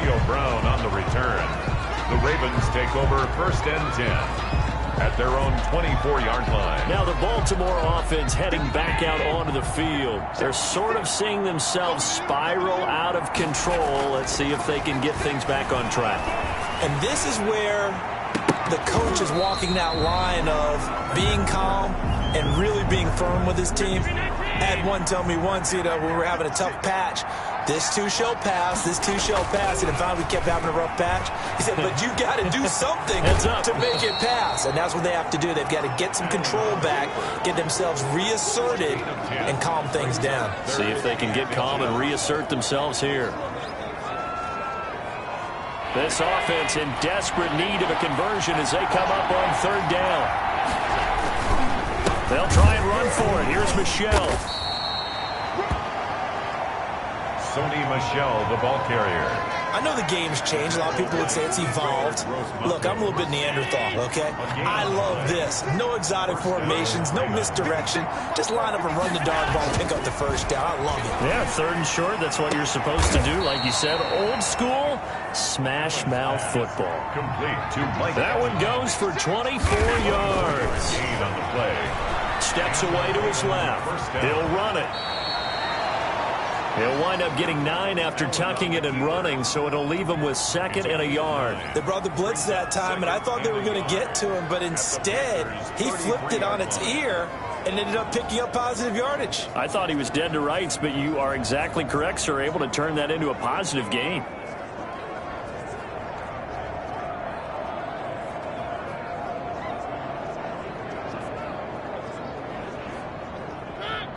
Speaker 2: Antonio Brown on the return. The Ravens take over 1st and 10 at their own 24-yard line.
Speaker 1: Now the Baltimore offense heading back out onto the field. They're sort of seeing themselves spiral out of control. Let's see if they can get things back on track.
Speaker 3: And this is where the coach is walking that line of being calm and really being firm with his team. I had one tell me once, when we were having a tough patch, this too shall pass, this too shall pass. And finally we kept having a rough patch. He said, but you got to do something to make it pass. And that's what they have to do. They've got to get some control back, get themselves reasserted, and calm things down.
Speaker 1: See if they can get calm and reassert themselves here. This offense in desperate need of a conversion as they come up on 3rd down. They'll try and run for it. Here's Michel.
Speaker 2: Sony Michel, the ball carrier.
Speaker 3: I know the game's changed. A lot of people would say it's evolved. Look, I'm a little bit Neanderthal, okay? I love this. No exotic formations, no misdirection. Just line up and run the dog ball and pick up the 1st down. I love it.
Speaker 1: Yeah, 3rd and short. That's what you're supposed to do. Like you said, old school, smash mouth football.
Speaker 2: Complete to Mike.
Speaker 1: That one goes for 24 yards.
Speaker 2: Gain on the play.
Speaker 1: Steps away to his left. He'll run it. He'll wind up getting 9 after tucking it and running, so it'll leave him with 2nd and a yard.
Speaker 3: They brought the blitz that time, and I thought they were going to get to him, but instead he flipped it on its ear and ended up picking up positive yardage.
Speaker 1: I thought he was dead to rights, but you are exactly correct, sir. Able to turn that into a positive gain.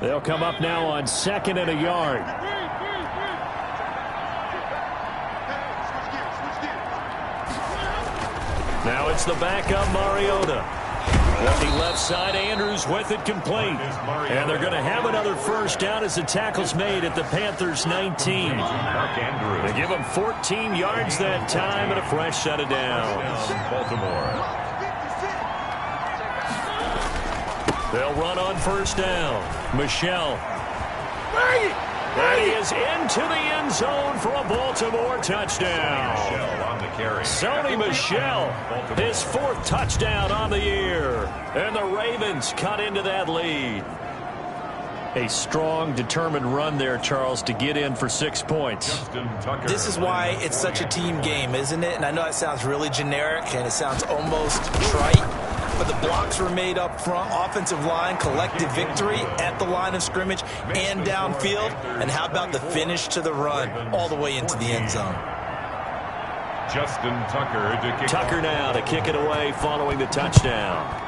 Speaker 1: They'll come up now on 2nd and a yard. Now it's the backup Mariota. Looking left side, Andrews with it complete. And they're going to have another 1st down as the tackle's made at the Panthers' 19. They give them 14 yards that time and a fresh set of downs.
Speaker 2: Baltimore.
Speaker 1: They'll run on 1st down. Michel. And he is into the end zone for a Baltimore touchdown.
Speaker 2: On the carry.
Speaker 1: Sony Michel, his 4th touchdown on the year. And the Ravens cut into that lead. A strong, determined run there, Charles, to get in for 6 points.
Speaker 3: This is why it's such a team game, isn't it? And I know it sounds really generic and it sounds almost trite. But the blocks were made up front, offensive line, collective victory at the line of scrimmage and downfield. And how about the finish to the run all the way into the end zone?
Speaker 2: Justin Tucker to kick.
Speaker 1: Tucker now to kick it away following the touchdown.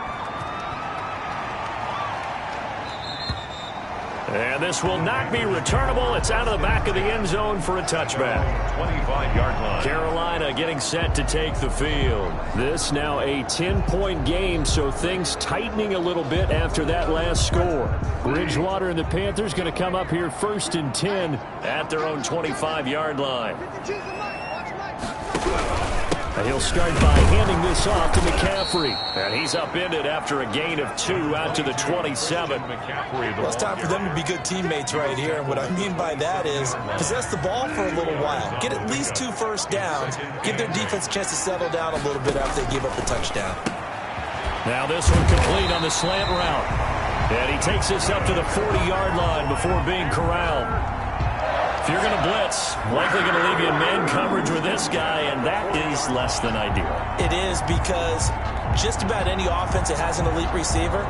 Speaker 1: And this will not be returnable. It's out of the back of the end zone for a touchback.
Speaker 2: 25-yard line.
Speaker 1: Carolina getting set to take the field. This now a 10-point game, so things tightening a little bit after that last score. Bridgewater and the Panthers going to come up here 1st and 10 at their own 25-yard line. And he'll start by handing this off to McCaffrey. And he's upended after a gain of 2 out to the 27.
Speaker 3: Well, it's time for them to be good teammates right here. And what I mean by that is possess the ball for a little while. Get at least 2 first downs. Give their defense a chance to settle down a little bit after they give up the touchdown.
Speaker 1: Now this one complete on the slant route. And he takes this up to the 40-yard line before being corralled. If you're going to blitz, likely going to leave you in man coverage with this guy, and that is less than ideal.
Speaker 3: It is, because just about any offense that has an elite receiver,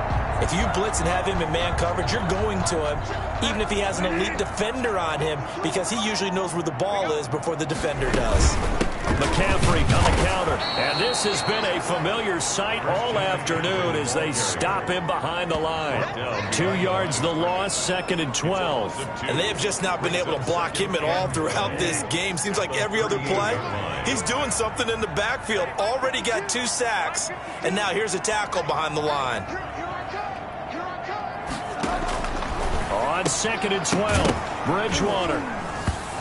Speaker 3: if you blitz and have him in man coverage, you're going to him, even if he has an elite defender on him, because he usually knows where the ball is before the defender does.
Speaker 1: McCaffrey on the counter, and this has been a familiar sight all afternoon as they stop him behind the line. 2 yards the loss, 2nd and 12.
Speaker 3: And they have just not been able to block him at all throughout this game. Seems like every other play, he's doing something in the backfield. Already got 2 sacks, and now here's a tackle behind the line.
Speaker 1: On 2nd and 12, Bridgewater.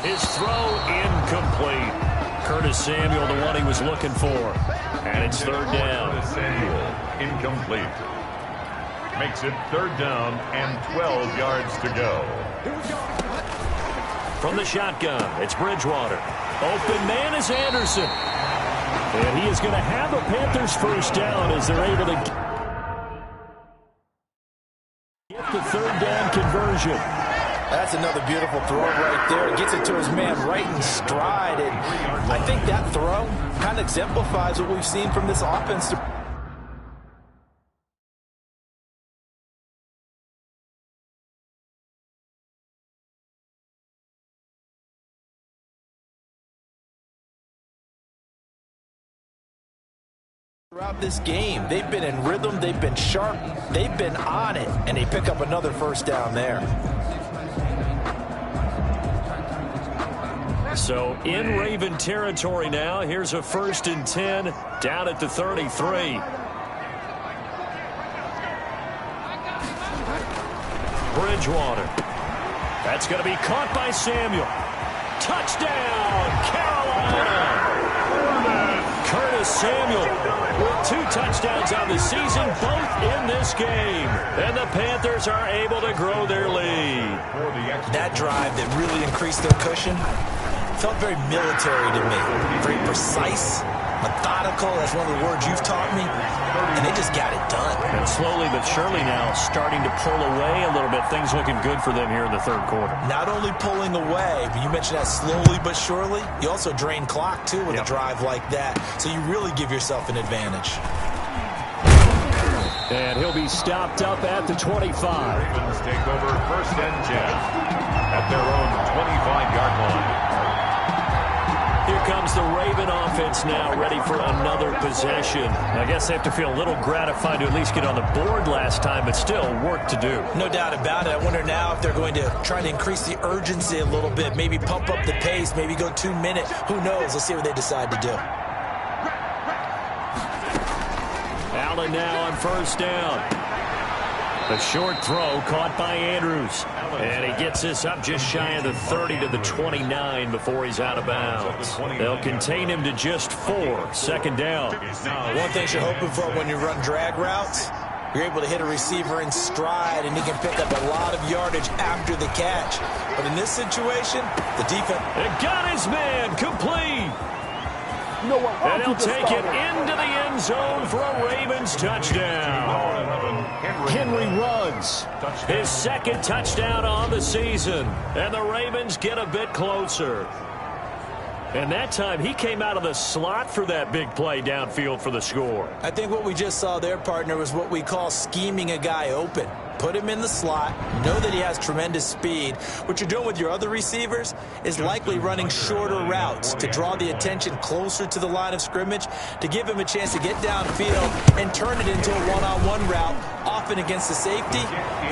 Speaker 1: His throw incomplete. Curtis Samuel, the one he was looking for. And it's 3rd down.
Speaker 2: Curtis Samuel, incomplete. Makes it 3rd down and 12 yards to go.
Speaker 1: From the shotgun, it's Bridgewater. Open man is Anderson. And he is going to have a Panthers first down as they're able to get the third down conversion.
Speaker 3: That's another beautiful throw right there. Gets it to his man right in stride. And I think that throw kind of exemplifies what we've seen from this offense. Throughout this game, they've been in rhythm, they've been sharp, they've been on it, and they pick up another first down there.
Speaker 1: So in Raven territory now, here's a 1st and 10 down at the 33. Bridgewater. That's going to be caught by Samuel. Touchdown, Carolina! Curtis Samuel with 2 touchdowns on the season, both in this game. And the Panthers are able to grow their lead.
Speaker 3: That drive that really increased their cushion felt very military to me. Very precise, methodical. That's one of the words you've taught me. And they just got it done.
Speaker 1: And slowly but surely now starting to pull away a little bit. Things looking good for them here in the third quarter.
Speaker 3: Not only pulling away, but you mentioned that slowly but surely. You also drain clock, too, with a drive like that. So you really give yourself an advantage.
Speaker 5: And he'll be stopped up at the 25.
Speaker 2: Ravens take over 1st and 10 at their own 25-yard line.
Speaker 1: Here comes the Raven offense now, ready for another possession. I guess they have to feel a little gratified to at least get on the board last time, but still work to do.
Speaker 3: No doubt about it. I wonder now if they're going to try to increase the urgency a little bit, maybe pump up the pace, maybe go 2 minutes. Who knows? Let's see what they decide to do.
Speaker 1: Allen now on 1st down. A short throw caught by Andrews. And he gets this up just shy of the 30 to the 29 before he's out of bounds. They'll contain him to just 4. 2nd down.
Speaker 3: One thing you're hoping for when you run drag routes, you're able to hit a receiver in stride, and he can pick up a lot of yardage after the catch. But in this situation, the defense...
Speaker 1: It got his man complete. And he'll take it into the end zone for a Ravens touchdown.
Speaker 5: Henry Ruggs.
Speaker 1: His 2nd touchdown on the season. And the Ravens get a bit closer. And that time, he came out of the slot for that big play downfield for the score.
Speaker 3: I think what we just saw there, partner, was what we call scheming a guy open. Put him in the slot, know that he has tremendous speed. What you're doing with your other receivers is likely running shorter routes to draw the attention closer to the line of scrimmage, to give him a chance to get downfield and turn it into a one-on-one route, often against the safety.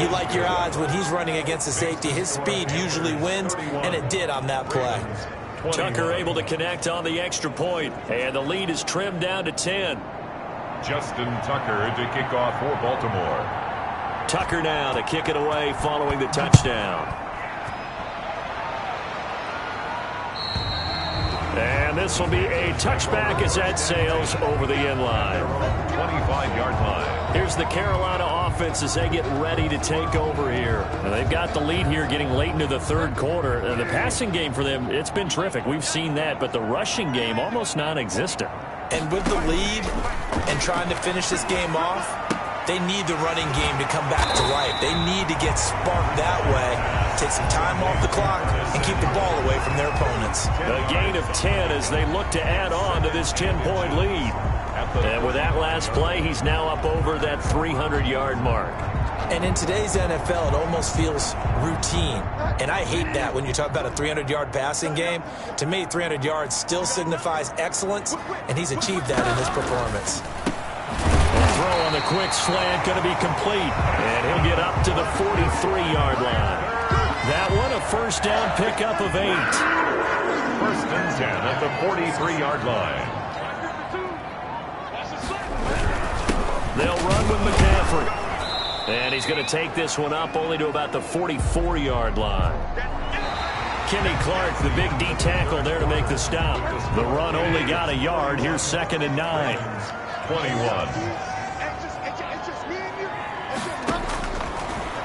Speaker 3: You like your odds when he's running against the safety. His speed usually wins, and it did on that play.
Speaker 1: Tucker able to connect on the extra point, and the lead is trimmed down to 10.
Speaker 2: Justin Tucker to kick off for Baltimore.
Speaker 1: Tucker now to kick it away following the touchdown. And this will be a touchback as that sails over the end line.
Speaker 2: 25-yard line.
Speaker 1: Here's the Carolina offense as they get ready to take over here. Now, they've got the lead here getting late into the third quarter. The passing game for them, it's been terrific. We've seen that, but the rushing game almost non-existent.
Speaker 3: And with the lead and trying to finish this game off, they need the running game to come back to life. They need to get sparked that way, take some time off the clock, and keep the ball away from their opponents.
Speaker 1: A gain of 10 as they look to add on to this 10-point lead. And with that last play, he's now up over that 300-yard mark.
Speaker 3: And in today's NFL, it almost feels routine. And I hate that when you talk about a 300-yard passing game. To me, 300 yards still signifies excellence, and he's achieved that in his performance.
Speaker 1: Throw on the quick slant going to be complete. And he'll get up to the 43-yard line. That one a first down pickup of 8.
Speaker 2: 1st and 10 at the 43-yard line.
Speaker 1: They'll run with McCaffrey. And he's going to take this one up only to about the 44-yard line. Kenny Clark, the big D tackle there to make the stop. The run only got a yard. Here's 2nd and 9.
Speaker 2: 21.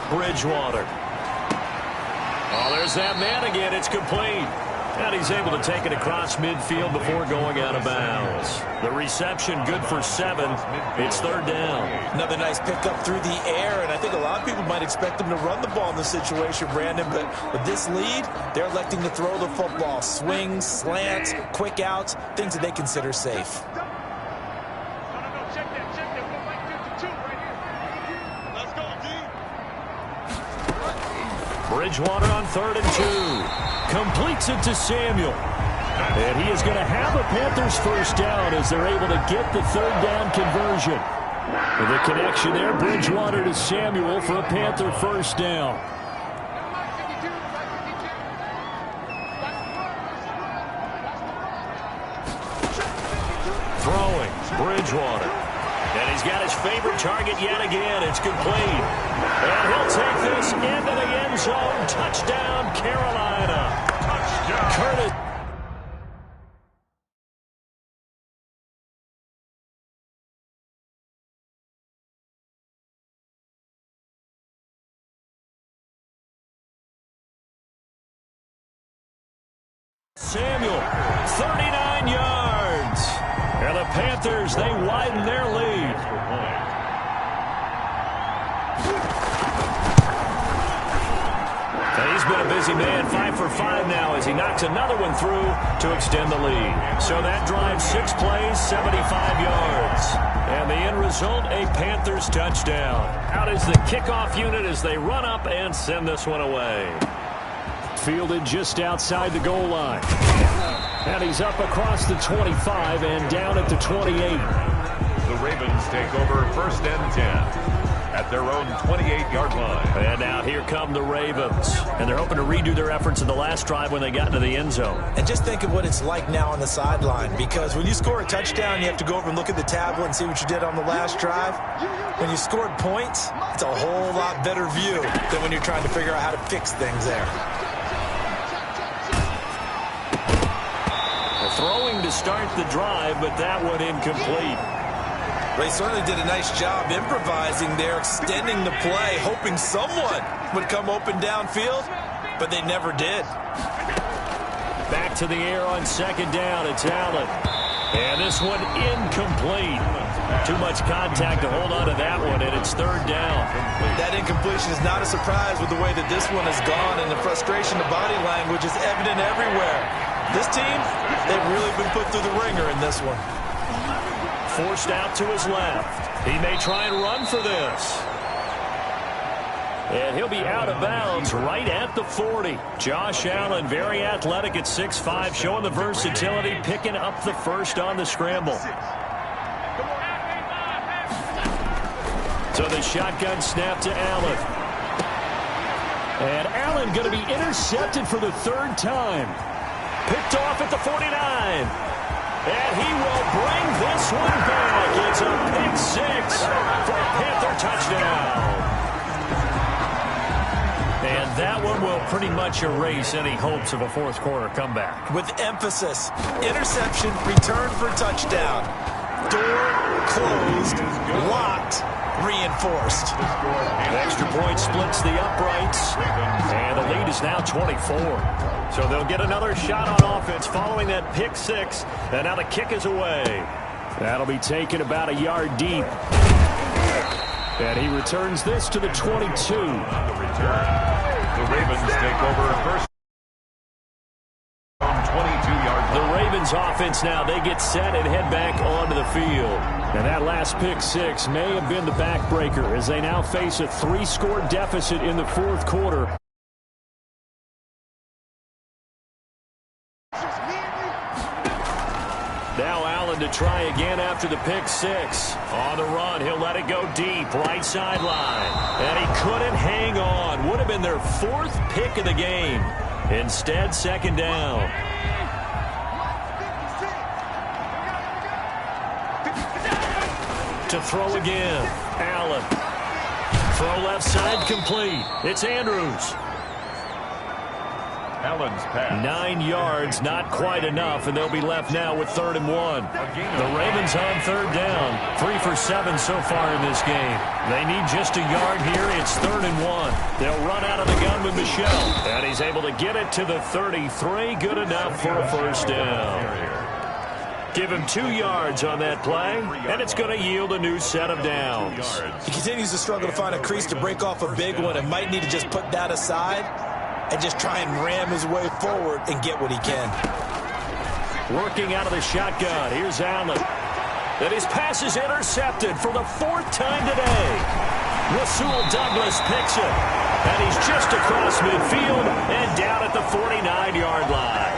Speaker 1: Bridgewater. Oh, there's that man again. It's complete. And he's able to take it across midfield before going out of bounds. The reception good for 7. It's third down.
Speaker 3: Another nice pickup through the air, and I think a lot of people might expect him to run the ball in this situation, Brandon, but with this lead, they're electing to throw the football. Swings, slants, quick outs, things that they consider safe.
Speaker 1: Bridgewater on 3rd and 2. Completes it to Samuel. And he is going to have a Panthers first down as they're able to get the third down conversion. With a connection there, Bridgewater to Samuel for a Panther first down. Throwing, Bridgewater. And he's got his favorite target yet again. It's complete. And he'll take this into the end zone. Touchdown, Carolina. Touchdown. Curtis. Samuel, 39 yards. And the Panthers, they widen their lead. And he's been a busy man, 5 for 5 now as he knocks another one through to extend the lead. So that drives 6 plays, 75 yards. And the end result, a Panthers touchdown. Out is the kickoff unit as they run up and send this one away. Fielded just outside the goal line. And he's up across the 25 and down at the 28.
Speaker 2: The Ravens take over 1st and 10 at their own 28-yard line.
Speaker 1: And now here come the Ravens. And they're hoping to redo their efforts in the last drive when they got into the end zone.
Speaker 3: And just think of what it's like now on the sideline, because when you score a touchdown, you have to go over and look at the tablet and see what you did on the last drive. When you scored points, it's a whole lot better view than when you're trying to figure out how to fix things there.
Speaker 1: Throwing to start the drive, but that one incomplete.
Speaker 3: They certainly did a nice job improvising there, extending the play, hoping someone would come open downfield, but they never did.
Speaker 1: Back to the air on 2nd down. It's Allen. And this one incomplete. Too much contact to hold on to that one, and it's 3rd down.
Speaker 3: That incompletion is not a surprise with the way that this one has gone, and the frustration, the body language is evident everywhere. This team, they've really been put through the ringer in this one.
Speaker 1: Forced out to his left. He may try and run for this. And he'll be out of bounds right at the 40. Josh Allen, very athletic at 6'5", showing the versatility, picking up the first on the scramble. So the shotgun snap to Allen. And Allen going to be intercepted for the 3rd time. Picked off at the 49. And he will bring this one back. It's a pick 6 for a Panther touchdown. And that one will pretty much erase any hopes of a 4th quarter comeback.
Speaker 3: With emphasis, interception, return for touchdown. Door closed, locked, reinforced.
Speaker 1: An extra point splits the uprights, and the lead is now 24. So they'll get another shot on offense following that pick 6, and now the kick is away. That'll be taken about a yard deep. And he returns this to the 22.
Speaker 2: On the return, the Ravens take over 1st. 22-yard line.
Speaker 1: The Ravens offense now, they get set and head back onto the field. And that last pick 6 may have been the backbreaker as they now face a 3-score deficit in the 4th quarter. Now Allen to try again after the pick 6. On the run, he'll let it go deep, right sideline. And he couldn't hang on. Would have been their 4th pick of the game. Instead, 2nd down. To throw again. Allen. Throw left side complete. It's Andrews.
Speaker 2: Allen's pass.
Speaker 1: 9 yards, not quite enough, and they'll be left now with 3rd and 1. The Ravens on 3rd down. 3 for 7 so far in this game. They need just a yard here. It's 3rd and 1. They'll run out of the gun with Michel. And he's able to get it to the 33. Good enough for a first down. Give him 2 yards on that play, and it's going to yield a new set of downs.
Speaker 3: He continues to struggle to find a crease to break off a big one and might need to just put that aside and just try and ram his way forward and get what he can.
Speaker 1: Working out of the shotgun. Here's Allen. And his pass is intercepted for the 4th time today. Rasul Douglas picks it. And he's just across midfield and down at the 49-yard line.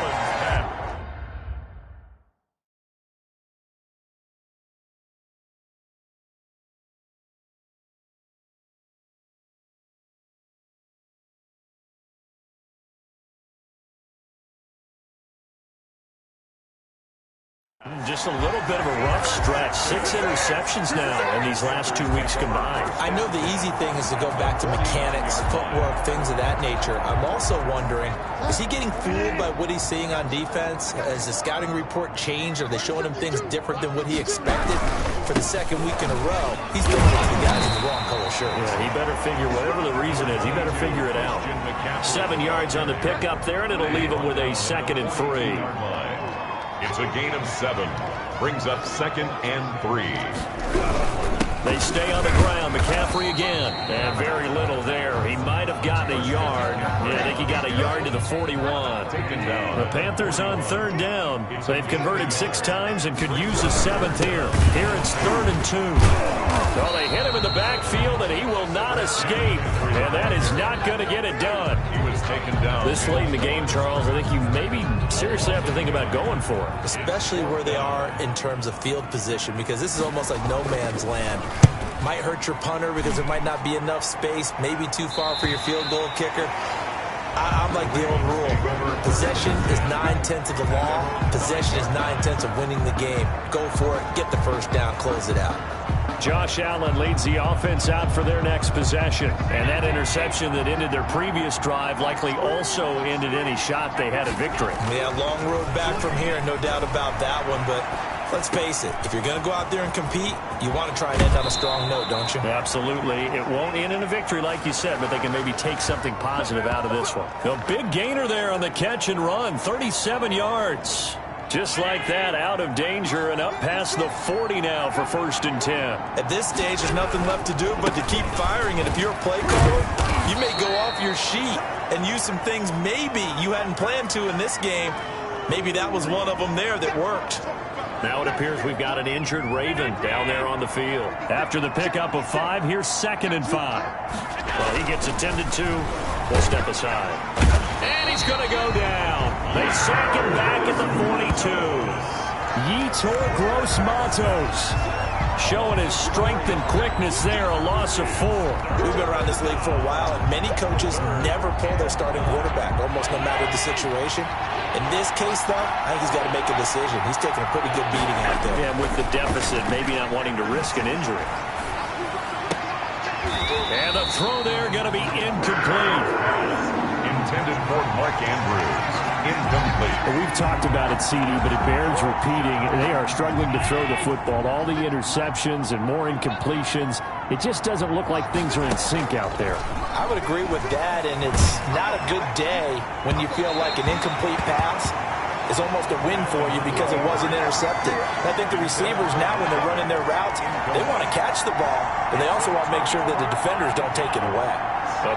Speaker 1: Just a little bit of a rough stretch. 6 interceptions now in these last 2 weeks combined.
Speaker 3: I know the easy thing is to go back to mechanics, footwork, things of that nature. I'm also wondering, is he getting fooled by what he's seeing on defense? Has the scouting report changed? Are they showing him things different than what he expected? For the 2nd week in a row, he's throwing it to the guys in the wrong color shirts.
Speaker 1: Yeah, he better figure, whatever the reason is, he better figure it out. 7 yards on the pickup there, and it'll leave him with a 2nd and 3.
Speaker 2: It's a gain of 7. Brings up 2nd and 3.
Speaker 1: They stay on the ground. McCaffrey again. And very little there. He might have gotten a yard. Yeah, I think he got a yard to the 41.
Speaker 2: Taken down.
Speaker 1: The Panthers on 3rd down. They've converted 6 times and could use a 7th here. Here it's 3rd and 2. Well, they hit him in the backfield, and he will not escape. And that is not going to get it done.
Speaker 2: He was taken down.
Speaker 1: This late in the game, Charles, I think you maybe seriously have to think about going for it.
Speaker 3: Especially where they are in terms of field position, because this is almost like no man's land. Might hurt your punter because there might not be enough space, maybe too far for your field goal kicker. I'm like the old rule. Possession is 9/10 of the law. Possession is 9/10 of winning the game. Go for it, get the first down, close it out.
Speaker 1: Josh Allen leads the offense out for their next possession. And that interception that ended their previous drive likely also ended any shot they had at victory.
Speaker 3: Yeah, long road back from here, no doubt about that one. But let's face it, if you're going to go out there and compete, you want to try and end on a strong note, don't you?
Speaker 1: Absolutely. It won't end in a victory like you said, but they can maybe take something positive out of this one. A big gainer there on the catch and run, 37 yards. Just like that, out of danger and up past the 40 now for 1st and 10.
Speaker 3: At this stage, there's nothing left to do but to keep firing. And if you're a play caller, you may go off your sheet and use some things maybe you hadn't planned to in this game. Maybe that was one of them there that worked.
Speaker 1: Now it appears we've got an injured Raven down there on the field. After the pickup of 5, here's 2nd and 5. Well, he gets attended to. We'll step aside. And he's going to go down. They sack him back at the 42. Yetur Gross-Matos showing his strength and quickness there, a loss of 4.
Speaker 3: We've been around this league for a while, and many coaches never pull their starting quarterback, almost no matter the situation. In this case, though, I think he's got to make a decision. He's taking a pretty good beating out there.
Speaker 1: Yeah, with the deficit, maybe not wanting to risk an injury. And the throw there going to be incomplete.
Speaker 2: Intended for Mark Andrews. Incomplete.
Speaker 5: Well, we've talked about it, CD, but it bears repeating. They are struggling to throw the football. All the interceptions and more incompletions. It just doesn't look like things are in sync out there.
Speaker 3: I would agree with that, and it's not a good day when you feel like an incomplete pass is almost a win for you because it wasn't intercepted. I think the receivers now, when they're running their routes, they want to catch the ball, but they also want to make sure that the defenders don't take it away.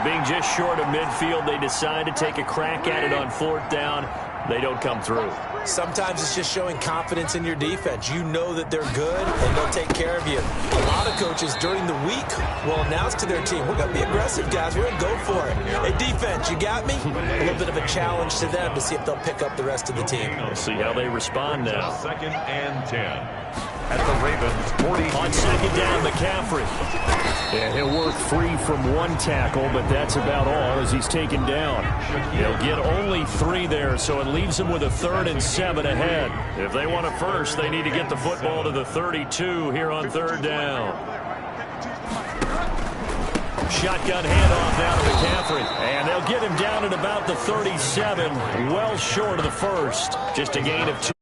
Speaker 1: Being just short of midfield, they decide to take a crack at it on 4th down. They don't come through.
Speaker 3: Sometimes it's just showing confidence in your defense. You know that they're good, and they'll take care of you. A lot of coaches during the week will announce to their team, we're going to be aggressive, guys. We're going to go for it. Hey, defense, you got me? A little bit of a challenge to them to see if they'll pick up the rest of the team.
Speaker 1: We'll see how they respond now.
Speaker 2: 2nd and 10. At the Ravens 40.
Speaker 1: On 2nd down, McCaffrey. Yeah, he'll work free from 1 tackle, but that's about all as he's taken down. He'll get only 3 there, so it leaves him with a 3rd and 7 ahead. If they want a first, they need to get the football to the 32 here on 3rd down. Shotgun handoff now to McCaffrey. And they'll get him down at about the 37, well short of the first. Just a gain of 2.